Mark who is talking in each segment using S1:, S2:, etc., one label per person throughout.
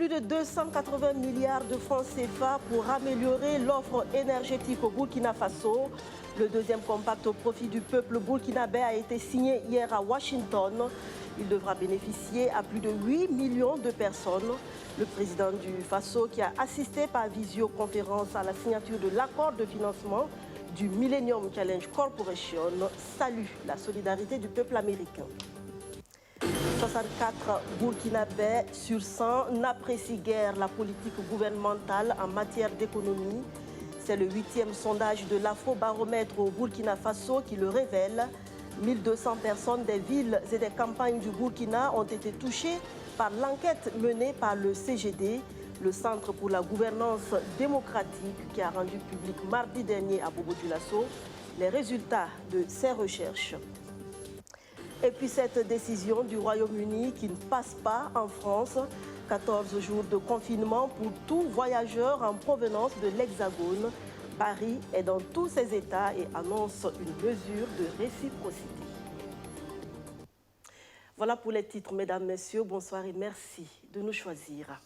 S1: plus de 280 milliards de francs CFA pour améliorer l'offre énergétique au Burkina Faso. Le deuxième compact au profit du peuple burkinabé a été signé hier à Washington. Il devra bénéficier à plus de 8 millions de personnes. Le président du Faso, qui a assisté par visioconférence à la signature de l'accord de financement du Millennium Challenge Corporation, salue la solidarité du peuple américain. 64 Burkinabés sur 100 n'apprécient guère la politique gouvernementale en matière d'économie. C'est le 8e sondage de l'Afrobaromètre au Burkina Faso qui le révèle. 1200 personnes des villes et des campagnes du Burkina ont été touchées par l'enquête menée par le CGD, le Centre pour la gouvernance démocratique, qui a rendu public mardi dernier à Bobo-Dioulasso les résultats de ses recherches. Et puis cette décision du Royaume-Uni qui ne passe pas en France, 14 jours de confinement pour tout voyageur en provenance de l'Hexagone. Paris est dans tous ses états et annonce une mesure de réciprocité. Voilà pour les titres, mesdames, messieurs. Bonsoir et merci de nous choisir.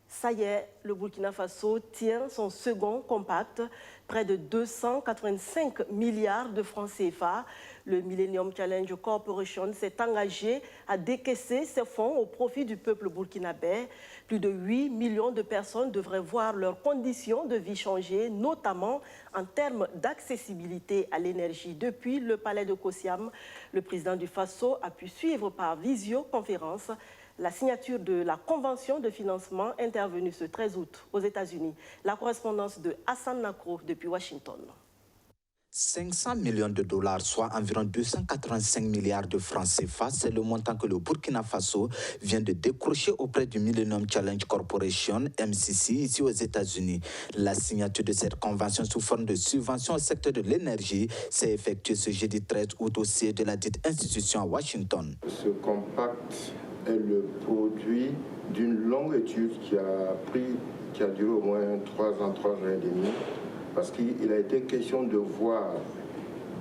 S1: Ça y est, le Burkina Faso tient son second compact, près de 285 milliards de francs CFA. Le Millennium Challenge Corporation s'est engagé à décaisser ces fonds au profit du peuple burkinabé. Plus de 8 millions de personnes devraient voir leurs conditions de vie changer, notamment en termes d'accessibilité à l'énergie. Depuis le palais de Kosiam, le président du Faso a pu suivre par visioconférence la signature de la convention de financement intervenue ce 13 août aux États-Unis. La correspondance de Hassan Nakro depuis Washington.
S2: 500 millions de dollars, soit environ 285 milliards de francs CFA, c'est le montant que le Burkina Faso vient de décrocher auprès du Millennium Challenge Corporation, MCC, ici aux États-Unis. La signature de cette convention sous forme de subvention au secteur de l'énergie s'est effectuée ce jeudi 13 août au siège de la dite institution à Washington.
S3: Ce compact est le produit d'une longue étude qui a duré au moins 3 ans et demi, parce qu'il a été question de voir,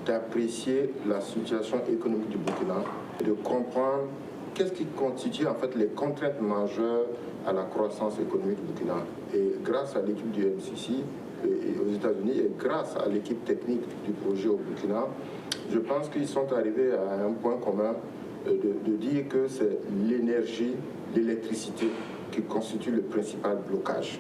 S3: d'apprécier la situation économique du Burkina, et de comprendre qu'est-ce qui constitue en fait les contraintes majeures à la croissance économique du Burkina. Et grâce à l'équipe du MCC aux États-Unis et grâce à l'équipe technique du projet au Burkina, je pense qu'ils sont arrivés à un point commun de dire que c'est l'énergie, l'électricité qui constitue le principal blocage.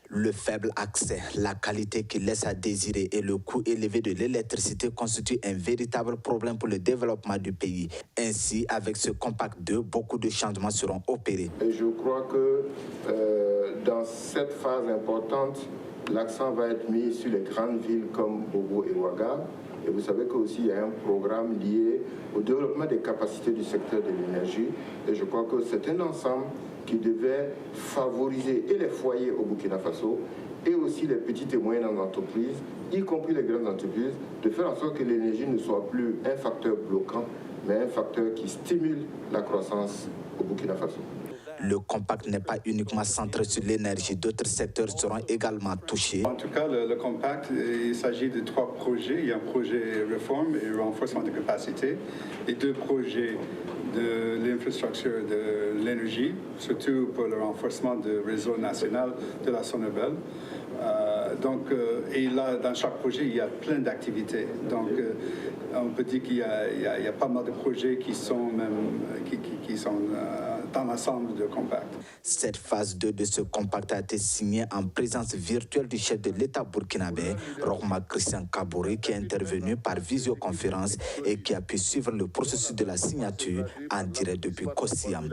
S2: Le faible accès, la qualité qui laisse à désirer et le coût élevé de l'électricité constituent un véritable problème pour le développement du pays. Ainsi, avec ce compact 2, beaucoup de changements seront opérés.
S3: Et je crois que dans cette phase importante, l'accent va être mis sur les grandes villes comme Bobo et Ouaga. Et vous savez qu'aussi il y a un programme lié au développement des capacités du secteur de l'énergie. Et je crois que c'est un ensemble qui devait favoriser et les foyers au Burkina Faso et aussi les petites et moyennes entreprises, y compris les grandes entreprises, de faire en sorte que l'énergie ne soit plus un facteur bloquant, mais un facteur qui stimule la croissance au Burkina Faso.
S2: Le compact n'est pas uniquement centré sur l'énergie, d'autres secteurs seront également touchés.
S4: En tout cas, le compact, il s'agit de 3 projets. Il y a un projet réforme et renforcement de capacité et 2 projets de l'infrastructure de l'énergie, surtout pour le renforcement du réseau national de la Sonabel. Et là, dans chaque projet, il y a plein d'activités. Donc, on peut dire qu'il y a pas mal de projets qui sont dans l'ensemble de compact.
S2: Cette phase 2 de ce compact a été signée en présence virtuelle du chef de l'État burkinabé, Rochma Christian Kaboré, qui est intervenu par visioconférence et qui a pu suivre le processus de la signature en direct depuis Kosiam.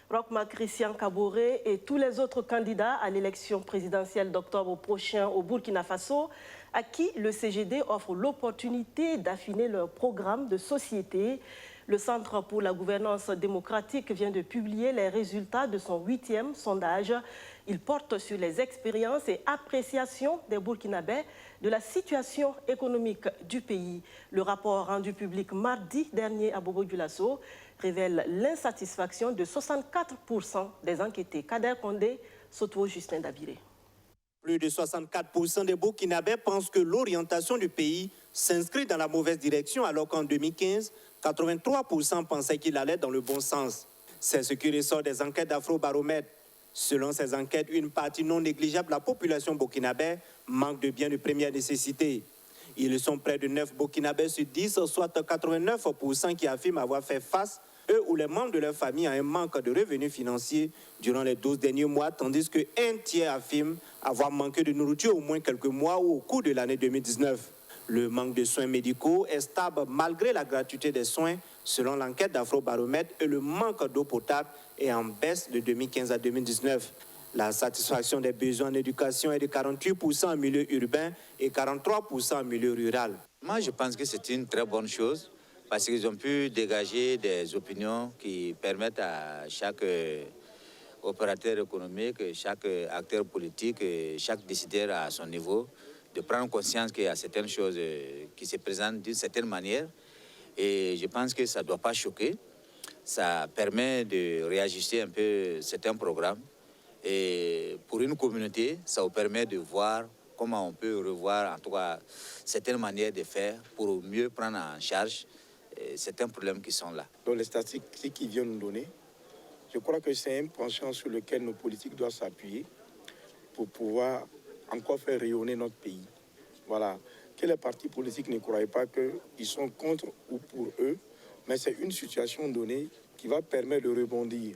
S1: Rochma Christian Kaboré et tous les autres candidats à l'élection présidentielle d'octobre prochain au Burkina Faso, à qui le CGD offre l'opportunité d'affiner leur programme de société. Le Centre pour la gouvernance démocratique vient de publier les résultats de son 8e sondage. Il porte sur les expériences et appréciations des Burkinabés de la situation économique du pays. Le rapport rendu public mardi dernier à Bobo-Dioulasso révèle l'insatisfaction de 64% des enquêtés. Kader Kondé, Soto Justin Dabiré.
S5: Plus de 64% des Burkinabés pensent que l'orientation du pays s'inscrit dans la mauvaise direction, alors qu'en 2015, 83% pensaient qu'il allait dans le bon sens. C'est ce qui ressort des enquêtes d'Afrobaromètre. Selon ces enquêtes, une partie non négligeable de la population burkinabé manque de biens de première nécessité. Ils sont près de 9 Burkinabés sur 10, soit 89% qui affirment avoir fait face, eux ou les membres de leur famille, à un manque de revenus financiers durant les 12 derniers mois, tandis qu'un tiers affirme avoir manqué de nourriture au moins quelques mois ou au cours de l'année 2019. Le manque de soins médicaux est stable malgré la gratuité des soins, selon l'enquête d'Afrobaromètre, et le manque d'eau potable est en baisse de 2015 à 2019. La satisfaction des besoins en éducation est de 48% en milieu urbain et 43% en milieu rural.
S6: Moi, je pense que c'est une très bonne chose parce qu'ils ont pu dégager des opinions qui permettent à chaque opérateur économique, chaque acteur politique, chaque décideur à son niveau de prendre conscience qu'il y a certaines choses qui se présentent d'une certaine manière. Et je pense que ça ne doit pas choquer. Ça permet de réajuster un peu certains programmes. Et pour une communauté, ça vous permet de voir comment on peut revoir en tout cas certaines manières de faire pour mieux prendre en charge certains problèmes qui sont là.
S7: Dans les statistiques qu'ils viennent nous donner, je crois que c'est un penchant sur lequel nos politiques doivent s'appuyer pour pouvoir encore faire rayonner notre pays. Voilà. Que les partis politiques ne croient pas qu'ils sont contre ou pour eux, mais c'est une situation donnée qui va permettre de rebondir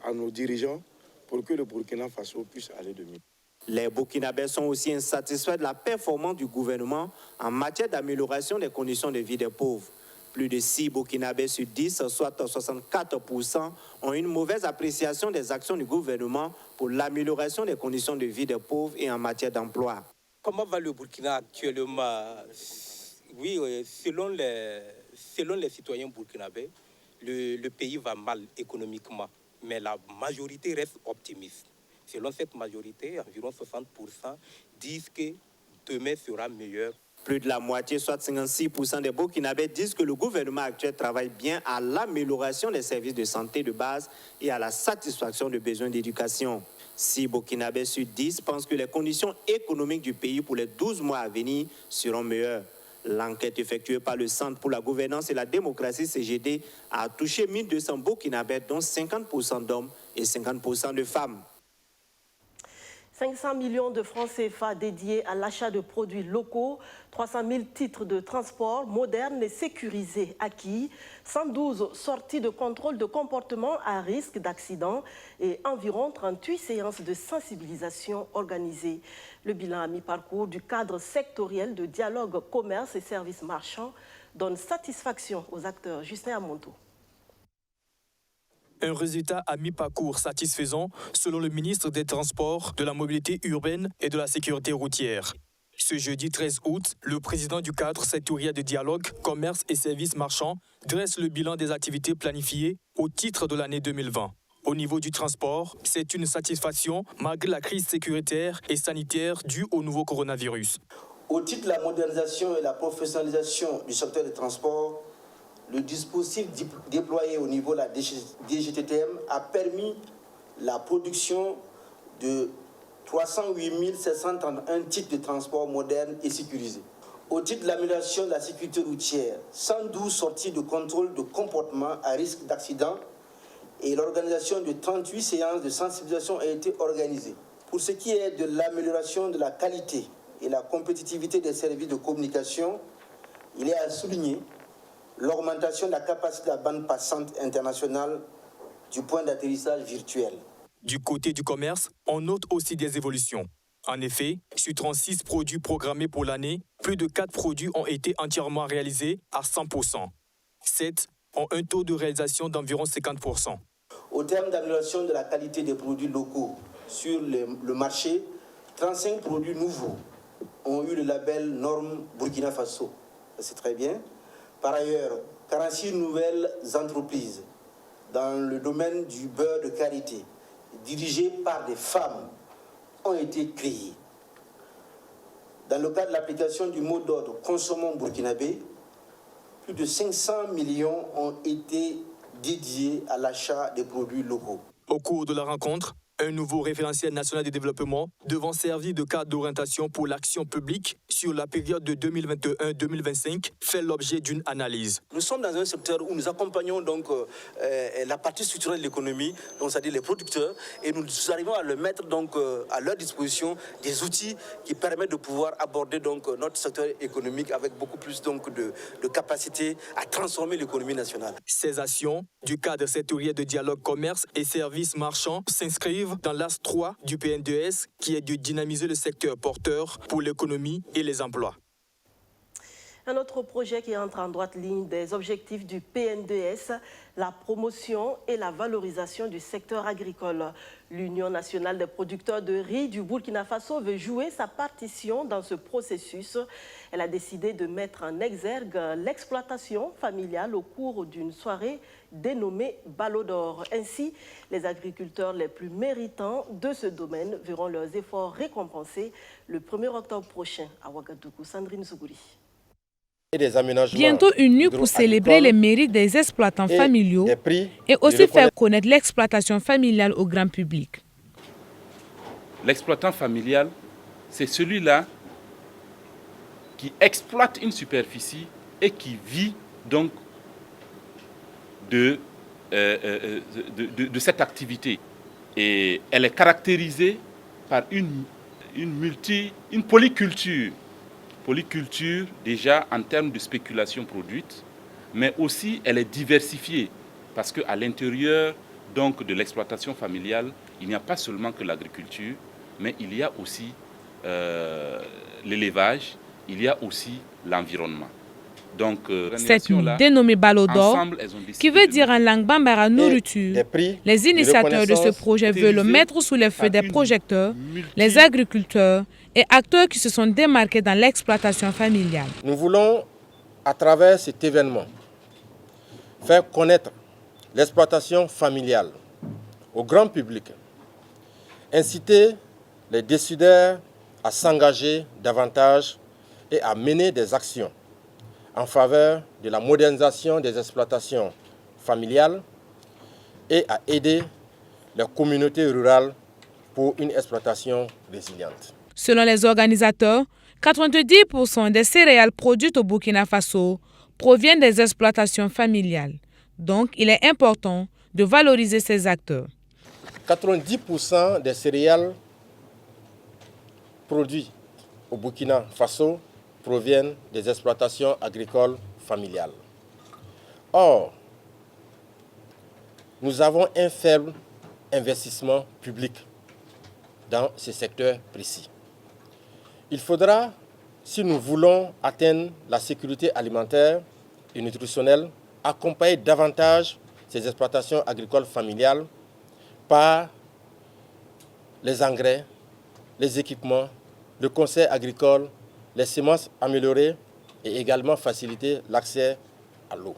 S7: à nos dirigeants pour que le Burkina Faso puisse aller de mieux.
S5: Les Burkinabés sont aussi insatisfaits de la performance du gouvernement en matière d'amélioration des conditions de vie des pauvres. Plus de 6 Burkinabés sur 10, soit 64%, ont une mauvaise appréciation des actions du gouvernement pour l'amélioration des conditions de vie des pauvres et en matière d'emploi.
S8: Comment va le Burkina actuellement? Oui, selon les citoyens burkinabés, le pays va mal économiquement, mais la majorité reste optimiste. Selon cette majorité, environ 60% disent que demain sera meilleur.
S5: Plus de la moitié, soit 56% des Burkinabés, disent que le gouvernement actuel travaille bien à l'amélioration des services de santé de base et à la satisfaction des besoins d'éducation. 6 Burkinabés sur 10 pensent que les conditions économiques du pays pour les 12 mois à venir seront meilleures. L'enquête effectuée par le Centre pour la gouvernance et la démocratie CGD a touché 1200 Burkinabés, dont 50% d'hommes et 50% de femmes.
S1: 500 millions de francs CFA dédiés à l'achat de produits locaux, 300 000 titres de transport modernes et sécurisés acquis, 112 sorties de contrôle de comportement à risque d'accident et environ 38 séances de sensibilisation organisées. Le bilan à mi-parcours du cadre sectoriel de dialogue commerce et services marchands donne satisfaction aux acteurs. Justin Amonto.
S9: Un résultat à mi-parcours satisfaisant selon le ministre des Transports, de la Mobilité urbaine et de la Sécurité routière. Ce jeudi 13 août, le président du cadre sectoriel de dialogue, commerce et services marchands dresse le bilan des activités planifiées au titre de l'année 2020. Au niveau du transport, c'est une satisfaction malgré la crise sécuritaire et sanitaire due au nouveau coronavirus.
S10: Au titre de la modernisation et la professionnalisation du secteur des transports, le dispositif déployé au niveau de la DGTTM a permis la production de 308 731 titres de transport modernes et sécurisés. Au titre de l'amélioration de la sécurité routière, 112 sorties de contrôle de comportement à risque d'accident et l'organisation de 38 séances de sensibilisation a été organisée. Pour ce qui est de l'amélioration de la qualité et la compétitivité des services de communication, il est à souligner l'augmentation de la capacité de la bande passante internationale du point d'atterrissage virtuel.
S9: Du côté du commerce, on note aussi des évolutions. En effet, sur 36 produits programmés pour l'année, plus de 4 produits ont été entièrement réalisés à 100%. 7 ont un taux de réalisation d'environ 50%.
S10: Au terme d'amélioration de la qualité des produits locaux sur le marché, 35 produits nouveaux ont eu le label Norme Burkina Faso. C'est très bien. Par ailleurs, 46 nouvelles entreprises dans le domaine du beurre de karité, dirigées par des femmes, ont été créées. Dans le cadre de l'application du mot d'ordre « Consommons burkinabé », plus de 500 millions ont été dédiés à l'achat des produits locaux.
S9: Au cours de la rencontre, Un nouveau référentiel national de développement devant servir de cadre d'orientation pour l'action publique sur la période de 2021-2025 fait l'objet d'une analyse.
S10: Nous sommes dans un secteur où nous accompagnons donc la partie structurelle de l'économie, donc c'est-à-dire les producteurs, et nous arrivons à leur mettre donc à leur disposition des outils qui permettent de pouvoir aborder donc notre secteur économique avec beaucoup plus donc de capacité à transformer l'économie nationale.
S9: Ces actions du cadre sectoriel de dialogue commerce et services marchands s'inscrivent dans l'axe 3 du PNDES qui est de dynamiser le secteur porteur pour l'économie et les emplois.
S1: Un autre projet qui entre en droite ligne des objectifs du PNDES, la promotion et la valorisation du secteur agricole. L'Union nationale des producteurs de riz du Burkina Faso veut jouer sa partition dans ce processus. Elle a décidé de mettre en exergue l'exploitation familiale au cours d'une soirée dénommée Ballot d'Or. Ainsi, les agriculteurs les plus méritants de ce domaine verront leurs efforts récompensés le 1er octobre prochain à Ouagadougou. Sandrine Sougouri.
S11: Bientôt une nuit pour célébrer les mérites des exploitants familiaux et aussi faire connaître l'exploitation familiale au grand public.
S12: L'exploitant familial, c'est celui-là qui exploite une superficie et qui vit donc de cette activité. Et elle est caractérisée par une polyculture. Polyculture déjà en termes de spéculation produite, mais aussi elle est diversifiée parce qu'à l'intérieur donc de l'exploitation familiale, il n'y a pas seulement que l'agriculture, mais il y a aussi l'élevage, il y a aussi l'environnement. Donc,
S11: cette nuit dénommée Ballot d'Or, qui veut dire en langue bambara nourriture, les initiateurs de ce projet veulent mettre sous les feux des projecteurs les agriculteurs et acteurs qui se sont démarqués dans l'exploitation familiale.
S7: Nous voulons, à travers cet événement, faire connaître l'exploitation familiale au grand public, inciter les décideurs à s'engager davantage et à mener des actions en faveur de la modernisation des exploitations familiales et à aider les communautés rurales pour une exploitation résiliente.
S11: Selon les organisateurs, 90% des céréales produites au Burkina Faso proviennent des exploitations familiales. Donc, il est important de valoriser ces acteurs.
S7: 90% des céréales produites au Burkina Faso proviennent des exploitations agricoles familiales. Or, nous avons un faible investissement public dans ce secteur précis. Il faudra, si nous voulons atteindre la sécurité alimentaire et nutritionnelle, accompagner davantage ces exploitations agricoles familiales par les engrais, les équipements, le conseil agricole, les semences améliorées et également faciliter l'accès à l'eau.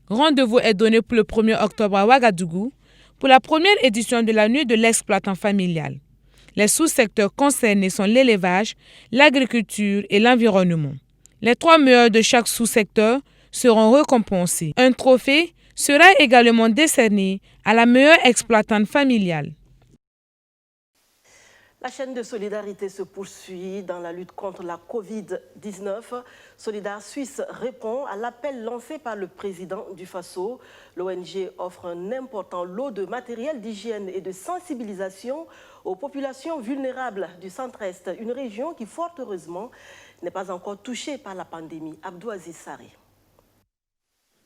S11: Rendez-vous est donné pour le 1er octobre à Ouagadougou pour la première édition de la nuit de l'exploitant familial. Les sous-secteurs concernés sont l'élevage, l'agriculture et l'environnement. Les 3 meilleurs de chaque sous-secteur seront récompensés. Un trophée sera également décerné à la meilleure exploitante familiale.
S1: La chaîne de solidarité se poursuit dans la lutte contre la Covid-19. Solidar Suisse répond à l'appel lancé par le président du Faso. L'ONG offre un important lot de matériel d'hygiène et de sensibilisation aux populations vulnérables du centre-est, une région qui, fort heureusement, n'est pas encore touchée par la pandémie. Abdou Aziz Saré.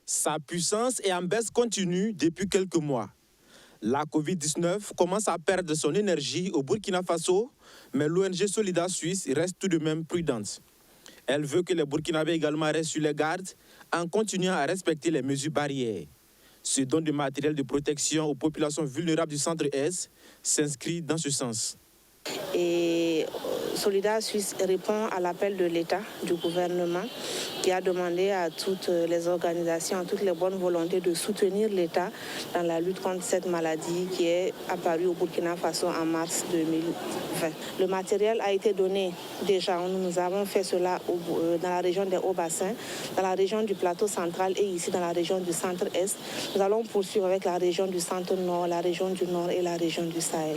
S13: Sa puissance est en baisse continue depuis quelques mois. La Covid-19 commence à perdre son énergie au Burkina Faso, mais l'ONG Solidar Suisse reste tout de même prudente. Elle veut que les Burkinabés également restent sur les gardes en continuant à respecter les mesures barrières. Ce don de matériel de protection aux populations vulnérables du centre-Est s'inscrit dans ce sens.
S14: Et Et Solidaire Suisse répond à l'appel de l'État, du gouvernement, qui a demandé à toutes les organisations, à toutes les bonnes volontés de soutenir l'État dans la lutte contre cette maladie qui est apparue au Burkina Faso en mars 2020. Le matériel a été donné déjà. Nous avons fait cela dans la région des Hauts-Bassins, dans la région du plateau central et ici dans la région du centre-est. Nous allons poursuivre avec la région du centre-nord, la région du nord et la région du Sahel.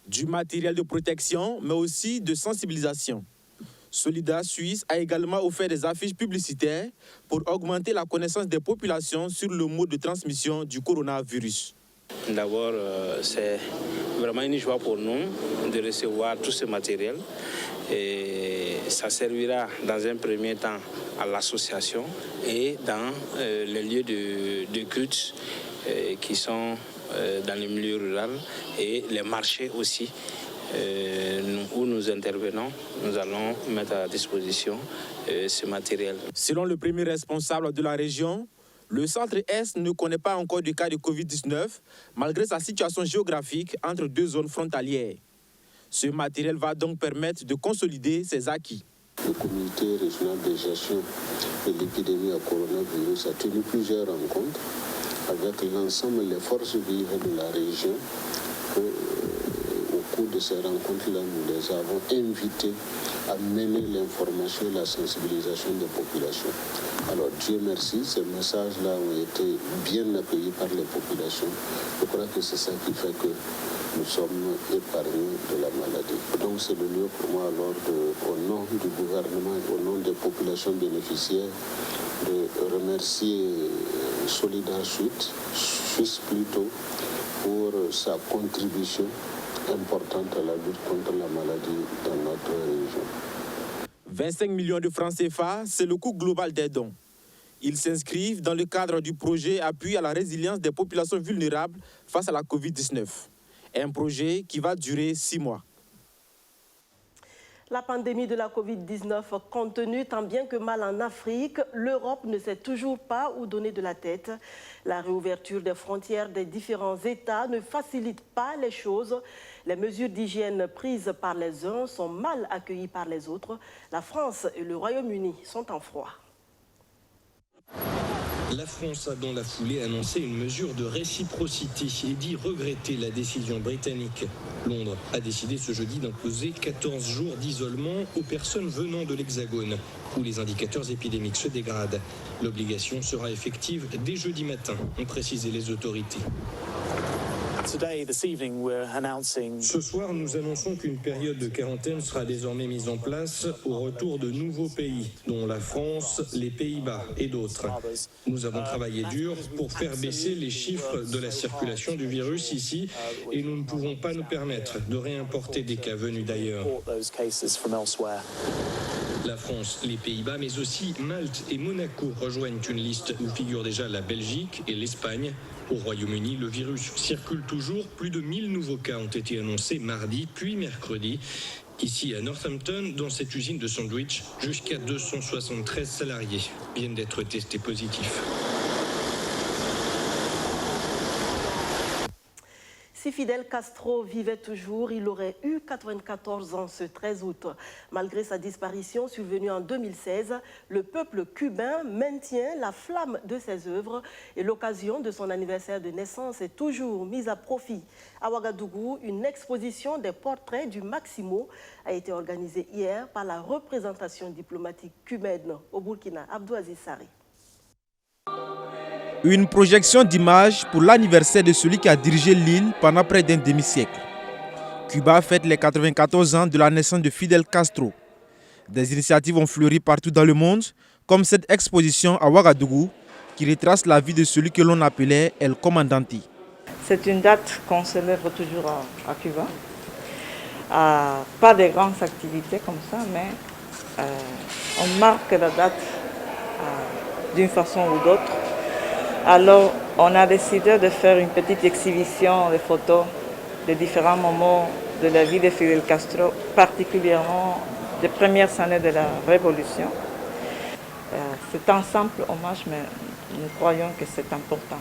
S13: Du matériel de protection, mais aussi de sensibilisation. Solidaire Suisse a également offert des affiches publicitaires pour augmenter la connaissance des populations sur le mode de transmission du coronavirus.
S15: D'abord, c'est vraiment une joie pour nous de recevoir tout ce matériel. Et ça servira dans un premier temps à l'association et dans les lieux de culte qui sont dans les milieux ruraux et les marchés aussi. Où nous intervenons, nous allons mettre à disposition ce matériel.
S13: Selon le premier responsable de la région, le centre-est ne connaît pas encore de cas de Covid-19 malgré sa situation géographique entre deux zones frontalières. Ce matériel va donc permettre de consolider ses acquis.
S16: Le comité régional de gestion de l'épidémie à coronavirus a tenu plusieurs rencontres avec l'ensemble des forces vives de la région. Au cours de ces rencontres-là, nous les avons invités à mener l'information et la sensibilisation des populations. Alors Dieu merci, ces messages-là ont été bien accueillis par les populations. Je crois que c'est ça qui fait que nous sommes épargnés de la maladie. Donc c'est le lieu pour moi alors au nom du gouvernement et au nom des populations bénéficiaires de remercier Solidaire Suisse plutôt pour sa contribution importante à la lutte contre la maladie dans notre région.
S13: 25 millions de francs CFA, c'est le coût global des dons. Ils s'inscrivent dans le cadre du projet Appui à la résilience des populations vulnérables face à la Covid-19. Un projet qui va durer 6 mois.
S1: La pandémie de la Covid-19 contenue tant bien que mal en Afrique, l'Europe ne sait toujours pas où donner de la tête. La réouverture des frontières des différents États ne facilite pas les choses. Les mesures d'hygiène prises par les uns sont mal accueillies par les autres. La France et le Royaume-Uni sont en froid.
S17: La France a dans la foulée annoncé une mesure de réciprocité et dit regretter la décision britannique. Londres a décidé ce jeudi d'imposer 14 jours d'isolement aux personnes venant de l'Hexagone, où les indicateurs épidémiques se dégradent. L'obligation sera effective dès jeudi matin, ont précisé les autorités. Ce soir, nous annonçons qu'une période de quarantaine sera désormais mise en place au retour de nouveaux pays, dont la France, les Pays-Bas et d'autres. Nous avons travaillé dur pour faire baisser les chiffres de la circulation du virus ici et nous ne pouvons pas nous permettre de réimporter des cas venus d'ailleurs. La France, les Pays-Bas, mais aussi Malte et Monaco rejoignent une liste où figurent déjà la Belgique et l'Espagne. Au Royaume-Uni, le virus circule toujours. Plus de 1000 nouveaux cas ont été annoncés mardi, puis mercredi. Ici à Northampton, dans cette usine de sandwich, jusqu'à 273 salariés viennent d'être testés positifs.
S1: Si Fidel Castro vivait toujours, il aurait eu 94 ans ce 13 août. Malgré sa disparition survenue en 2016, le peuple cubain maintient la flamme de ses œuvres et l'occasion de son anniversaire de naissance est toujours mise à profit. À Ouagadougou, une exposition des portraits du Maximo a été organisée hier par la représentation diplomatique cubaine au Burkina, Abdou Aziz Sari.
S13: Une projection d'images pour l'anniversaire de celui qui a dirigé l'île pendant près d'un demi-siècle. Cuba fête les 94 ans de la naissance de Fidel Castro. Des initiatives ont fleuri partout dans le monde, comme cette exposition à Ouagadougou, qui retrace la vie de celui que l'on appelait El Comandante.
S18: C'est une date qu'on célèbre toujours à Cuba. Pas de grandes activités comme ça, mais on marque la date d'une façon ou d'autre. Alors, on a décidé de faire une petite exhibition de photos de différents moments de la vie de Fidel Castro, particulièrement des premières années de la Révolution. C'est un simple hommage, mais nous croyons que c'est important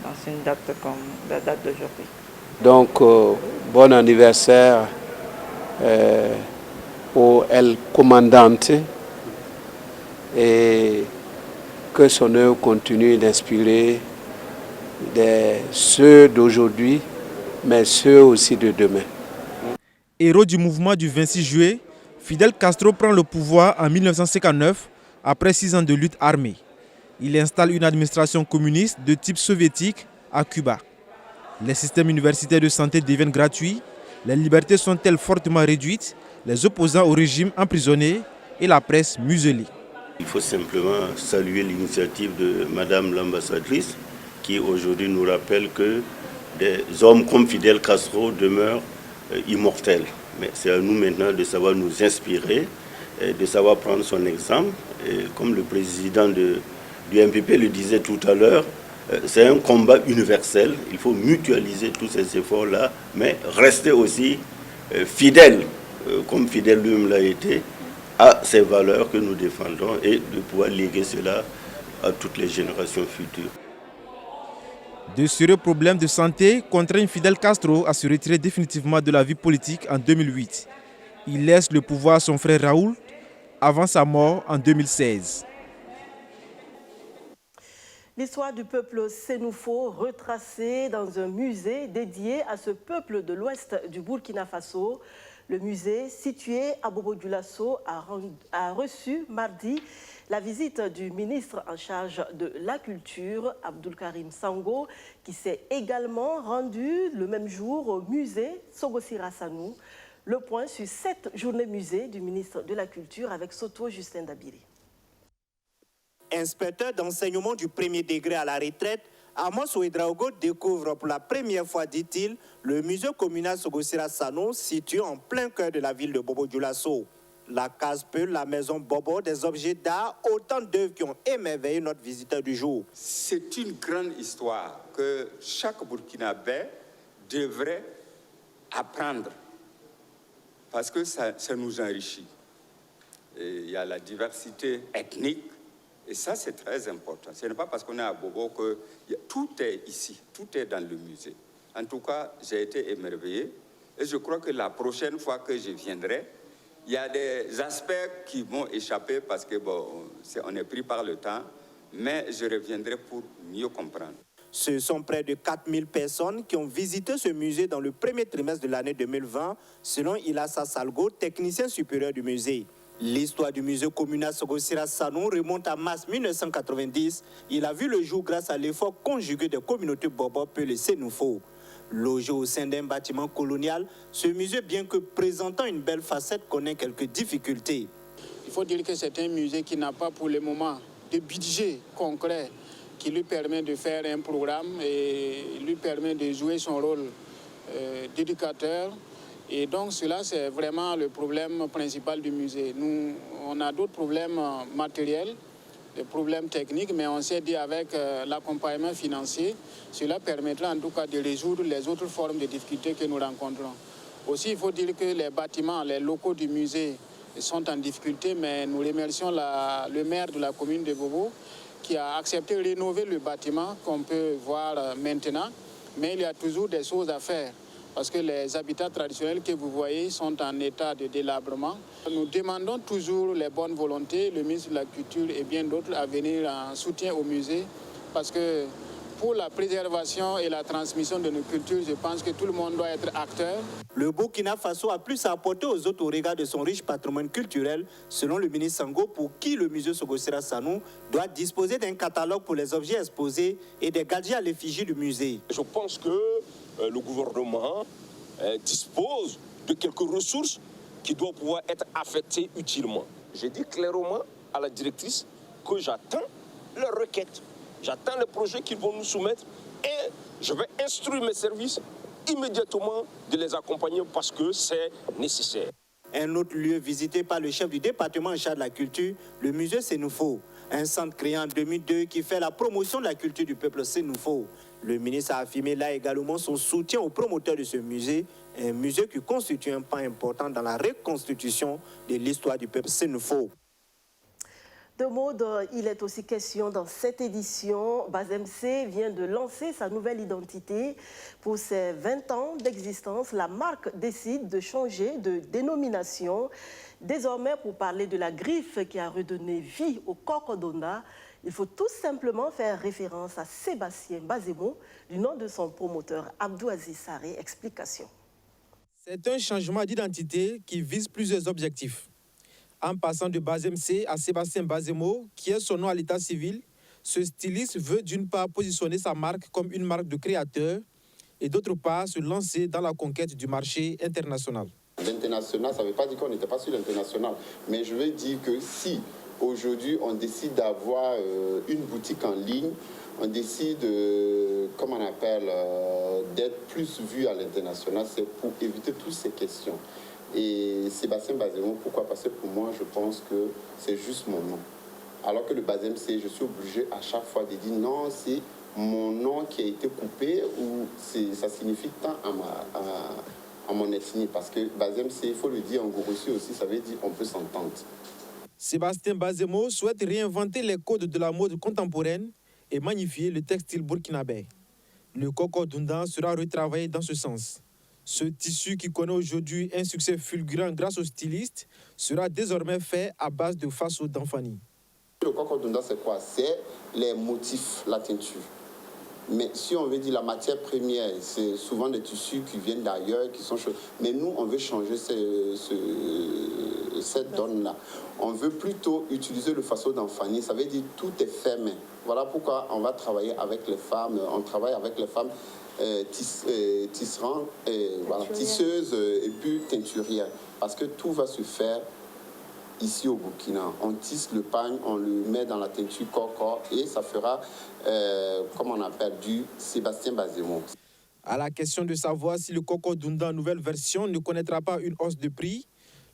S18: dans une date comme la date d'aujourd'hui.
S15: Donc, bon anniversaire
S19: au El Comandante et que son œuvre continue d'inspirer ceux d'aujourd'hui, mais ceux aussi de demain.
S13: Héros du mouvement du 26 juillet, Fidel Castro prend le pouvoir en 1959 après 6 ans de lutte armée. Il installe une administration communiste de type soviétique à Cuba. Les systèmes universitaires de santé deviennent gratuits, les libertés sont-elles fortement réduites, les opposants au régime emprisonnés et la presse muselée.
S20: Il faut simplement saluer l'initiative de Madame l'ambassadrice qui aujourd'hui nous rappelle que des hommes comme Fidel Castro demeurent immortels. Mais c'est à nous maintenant de savoir nous inspirer, de savoir prendre son exemple. Et comme le président du MPP le disait tout à l'heure, c'est un combat universel. Il faut mutualiser tous ces efforts-là, mais rester aussi fidèle, comme Fidel lui-même l'a été, à ces valeurs que nous défendons et de pouvoir léguer cela à toutes les générations futures.
S13: De sérieux problèmes de santé contraignent Fidel Castro à se retirer définitivement de la vie politique en 2008. Il laisse le pouvoir à son frère Raoul avant sa mort en 2016.
S1: L'histoire du peuple Sénoufo retracée dans un musée dédié à ce peuple de l'ouest du Burkina Faso. Le musée, situé à Bobo-Dioulasso, a reçu mardi la visite du ministre en charge de la culture, Abdoul Karim Sango, qui s'est également rendu le même jour au musée Sogosira Sanou. Le point sur 7 journées musée du ministre de la Culture avec Soto Justin Dabiri.
S5: Inspecteur d'enseignement du premier degré à la retraite, Amos Ouedraogo découvre pour la première fois, dit-il, le musée communal Sogosira Sanou, situé en plein cœur de la ville de Bobo-Dioulasso. La case Peul, la maison Bobo, des objets d'art, autant d'œuvres qui ont émerveillé notre visiteur du jour.
S21: C'est une grande histoire que chaque Burkinabé devrait apprendre parce que ça nous enrichit. Et il y a la diversité ethnique. Et ça, c'est très important. Ce n'est pas parce qu'on est à Bobo que tout est ici, tout est dans le musée. En tout cas, j'ai été émerveillé. Et je crois que la prochaine fois que je viendrai, il y a des aspects qui vont échapper parce que on est pris par le temps, mais je reviendrai pour mieux comprendre.
S5: Ce sont près de 4000 personnes qui ont visité ce musée dans le premier trimestre de l'année 2020, selon Ilassa Salgo, technicien supérieur du musée. L'histoire du musée communal Sogosira Sanou remonte à mars 1990. Il a vu le jour grâce à l'effort conjugué des communautés Bobo Peul et Sénoufo. Logé au sein d'un bâtiment colonial, ce musée, bien que présentant une belle facette, connaît quelques difficultés.
S22: Il faut dire que c'est un musée qui n'a pas pour le moment de budget concret qui lui permet de faire un programme et lui permet de jouer son rôle d'éducateur. Et donc cela, c'est vraiment le problème principal du musée. Nous, on a d'autres problèmes matériels, des problèmes techniques, mais on s'est dit avec l'accompagnement financier, cela permettra en tout cas de résoudre les autres formes de difficultés que nous rencontrons. Aussi, il faut dire que les bâtiments, les locaux du musée sont en difficulté, mais nous remercions le maire de la commune de Bobo qui a accepté de rénover le bâtiment qu'on peut voir maintenant, mais il y a toujours des choses à faire. Parce que les habitats traditionnels que vous voyez sont en état de délabrement. Nous demandons toujours les bonnes volontés, le ministre de la Culture et bien d'autres à venir en soutien au musée. Parce que pour la préservation et la transmission de nos cultures, je pense que tout le monde doit être acteur.
S5: Le Burkina Faso a plus à apporter aux autres au regard de son riche patrimoine culturel, selon le ministre Sango, pour qui le musée Sogosira Sanou doit disposer d'un catalogue pour les objets exposés et des gadgets à l'effigie du musée.
S23: Je pense que le gouvernement dispose de quelques ressources qui doivent pouvoir être affectées utilement. J'ai dit clairement à la directrice que j'attends leurs requêtes, j'attends les projets qu'ils vont nous soumettre et je vais instruire mes services immédiatement de les accompagner parce que c'est nécessaire.
S5: Un autre lieu visité par le chef du département en charge de la culture, le musée Sénoufo, un centre créé en 2002 qui fait la promotion de la culture du peuple Sénoufo. Le ministre a affirmé là également son soutien aux promoteurs de ce musée, un musée qui constitue un pas important dans la reconstitution de l'histoire du peuple Sénoufo.
S1: De mode, il est aussi question dans cette édition. BazMC vient de lancer sa nouvelle identité. Pour ses 20 ans d'existence, la marque décide de changer de dénomination. Désormais, pour parler de la griffe qui a redonné vie au Cocodonda, il faut tout simplement faire référence à Sébastien Bazemo, du nom de son promoteur Abdou Aziz Saré. Explication.
S13: C'est un changement d'identité qui vise plusieurs objectifs. En passant de BazMC à Sébastien Bazemo, qui est son nom à l'état civil, ce styliste veut d'une part positionner sa marque comme une marque de créateur et d'autre part se lancer dans la conquête du marché international.
S2: L'international, ça ne veut pas dire qu'on n'était pas sur l'international, mais je veux dire que si aujourd'hui on décide d'avoir une boutique en ligne, on décide, comme on appelle, d'être plus vu à l'international, c'est pour éviter toutes ces questions. Et Sébastien Bazemo, pourquoi? Parce que pour moi, je pense que c'est juste mon nom. Alors que le BazMC, je suis obligé à chaque fois de dire non, c'est mon nom qui a été coupé ou ça signifie tant à mon ethnie. Parce que BazMC, il faut le dire en Gorossi aussi, ça veut dire on peut s'entendre.
S13: Sébastien Bazemo souhaite réinventer les codes de la mode contemporaine et magnifier le textile burkinabé. Le Cocodonda sera retravaillé dans ce sens. Ce tissu qui connaît aujourd'hui un succès fulgurant grâce aux stylistes sera désormais fait à base de faso d'Anfani.
S2: Le Cocodonda, c'est quoi? C'est les motifs, la teinture. Mais si on veut dire la matière première, c'est souvent des tissus qui viennent d'ailleurs, qui sont chauds. Mais nous, on veut changer cette donne-là. On veut plutôt utiliser le faso d'Anfani. Ça veut dire tout est fait main. Voilà pourquoi on va travailler avec les femmes. On travaille avec les femmes tisserantes, voilà, tisseuses et puis teinturières. Parce que tout va se faire ici au Burkina. On tisse le pagne, on le met dans la teinture coco et ça fera, comme on appelle, du Sébastien Bazemo.
S13: À la question de savoir si le Cocodonda nouvelle version ne connaîtra pas une hausse de prix,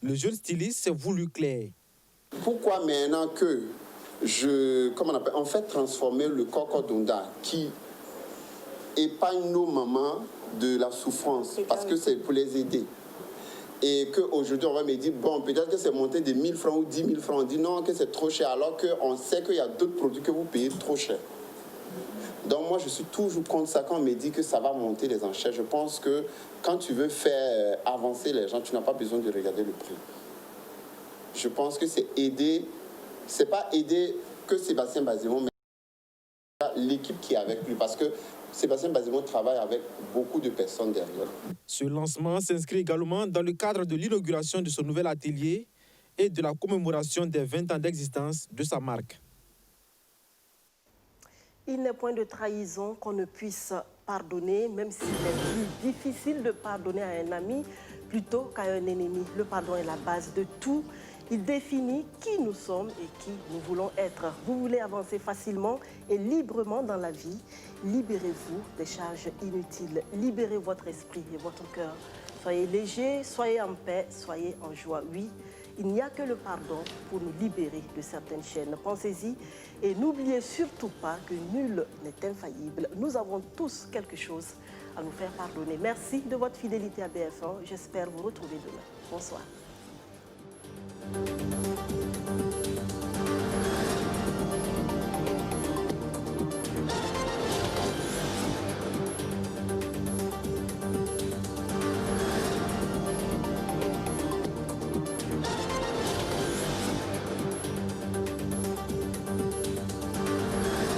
S13: le jeune styliste s'est voulu clair.
S2: Pourquoi maintenant que on fait transformer le Cocodonda qui épargne nos mamans de la souffrance, parce que c'est pour les aider. Et qu'aujourd'hui, on va me dire, bon, peut-être que c'est monté de 1000 francs ou 10 000 francs. On dit non, que c'est trop cher, alors qu'on sait qu'il y a d'autres produits que vous payez trop cher. Donc moi, je suis toujours contre ça quand on me dit que ça va monter les enchères. Je pense que quand tu veux faire avancer les gens, tu n'as pas besoin de regarder le prix. Je pense que c'est aider, c'est pas aider que Sébastien Bazemo, mais l'équipe qui est avec lui. Parce que Sébastien Bazemo travaille avec beaucoup de personnes derrière.
S13: Ce lancement s'inscrit également dans le cadre de l'inauguration de son nouvel atelier et de la commémoration des 20 ans d'existence de sa marque.
S1: Il n'est point de trahison qu'on ne puisse pardonner, même s'il est plus difficile de pardonner à un ami plutôt qu'à un ennemi. Le pardon est la base de tout. Il définit qui nous sommes et qui nous voulons être. Vous voulez avancer facilement et librement dans la vie. Libérez-vous des charges inutiles. Libérez votre esprit et votre cœur. Soyez léger, soyez en paix, soyez en joie. Oui, il n'y a que le pardon pour nous libérer de certaines chaînes. Pensez-y et n'oubliez surtout pas que nul n'est infaillible. Nous avons tous quelque chose à nous faire pardonner. Merci de votre fidélité à BF1. J'espère vous retrouver demain. Bonsoir.